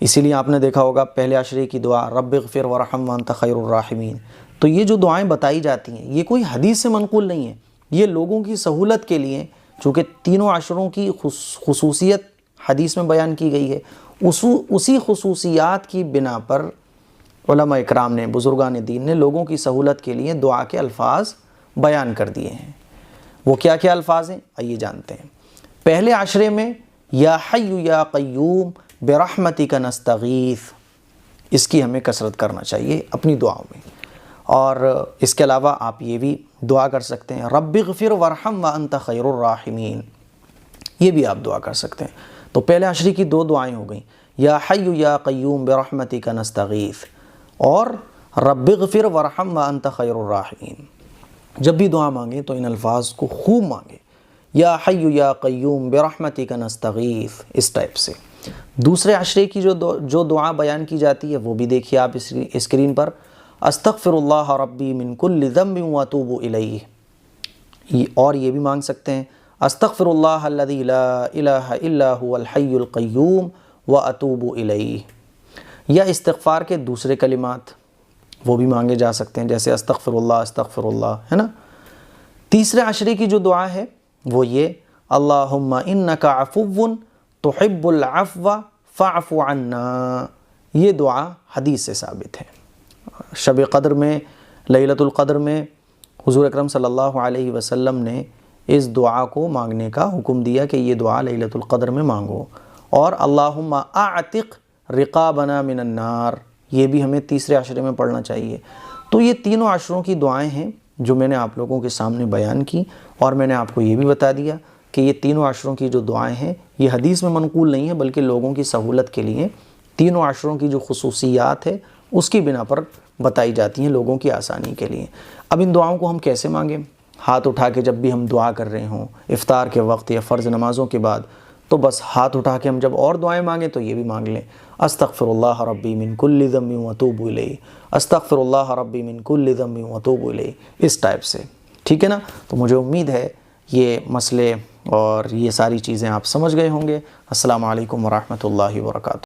اسی لیے آپ نے دیکھا ہوگا پہلے عشرے کی دعا رب اغفر ورحم وانت خیر الراحمین. تو یہ جو دعائیں بتائی جاتی ہیں یہ کوئی حدیث سے منقول نہیں ہے، یہ لوگوں کی سہولت کے لیے، چونکہ تینوں عشروں کی خصوصیت حدیث میں بیان کی گئی ہے، اسی خصوصیات کی بنا پر علماء اکرام نے، بزرگان دین نے لوگوں کی سہولت کے لیے دعا کے الفاظ بیان کر دیے ہیں. وہ کیا کیا الفاظ ہیں آئیے جانتے ہیں. پہلے عشرے میں یا حی یا قیوم برحمتک نستغیث، اس کی ہمیں کثرت کرنا چاہیے اپنی دعاؤں میں. اور اس کے علاوہ آپ یہ بھی دعا کر سکتے ہیں رب اغفر ورحم وانت خیر الراحمین، یہ بھی آپ دعا کر سکتے ہیں. تو پہلے عشرے کی دو دعائیں ہو گئیں، یا حی یا قیوم برحمتک نستغیث اور رب اغفر ورحم وانت خیر الراحمین. جب بھی دعا مانگیں تو ان الفاظ کو خوب مانگیں، یا حی یا قیوم برحمتک نستغیث، اس ٹائپ سے. دوسرے عشرے کی جو دعا بیان کی جاتی ہے وہ بھی دیکھیے آپ اسکرین پر، استغفر اللہ ربی من کل ذنب واتوب الیہ، اور یہ بھی مانگ سکتے ہیں استغفر اللہ الذی لا الہ الا هو الحی القیوم واتوب الیہ. یا استغفار کے دوسرے کلمات وہ بھی مانگے جا سکتے ہیں، جیسے استغفر اللہ ہے نا. تیسرے عشرے کی جو دعا ہے وہ یہ اللہم انک عفو تحب العفو فاعف عنا، یہ دعا حدیث سے ثابت ہے. شب قدر میں، لیلۃ القدر میں حضور اکرم صلی اللہ علیہ وسلم نے اس دعا کو مانگنے کا حکم دیا کہ یہ دعا لیلۃ القدر میں مانگو. اور اللہم اعتق رقابنا من النار، یہ بھی ہمیں تیسرے عشرے میں پڑھنا چاہیے. تو یہ تینوں عشروں کی دعائیں ہیں جو میں نے آپ لوگوں کے سامنے بیان کی، اور میں نے آپ کو یہ بھی بتا دیا کہ یہ تینوں عشروں کی جو دعائیں ہیں یہ حدیث میں منقول نہیں ہیں، بلکہ لوگوں کی سہولت کے لیے تینوں عشروں کی جو خصوصیات ہے اس کی بنا پر بتائی جاتی ہیں لوگوں کی آسانی کے لیے. اب ان دعاؤں کو ہم کیسے مانگیں؟ ہاتھ اٹھا کے جب بھی ہم دعا کر رہے ہوں افطار کے وقت یا فرض نمازوں کے بعد، تو بس ہاتھ اٹھا کے ہم جب اور دعائیں مانگیں تو یہ بھی مانگ لیں استغفر اللہ ربی من کل ذنب واتوب الیہ، استغفر اللہ ربی من کل ذنب واتوب الیہ، اس ٹائپ سے. ٹھیک ہے نا؟ تو مجھے امید ہے یہ مسئلے اور یہ ساری چیزیں آپ سمجھ گئے ہوں گے. السلام علیکم ورحمۃ اللہ وبرکاتہ.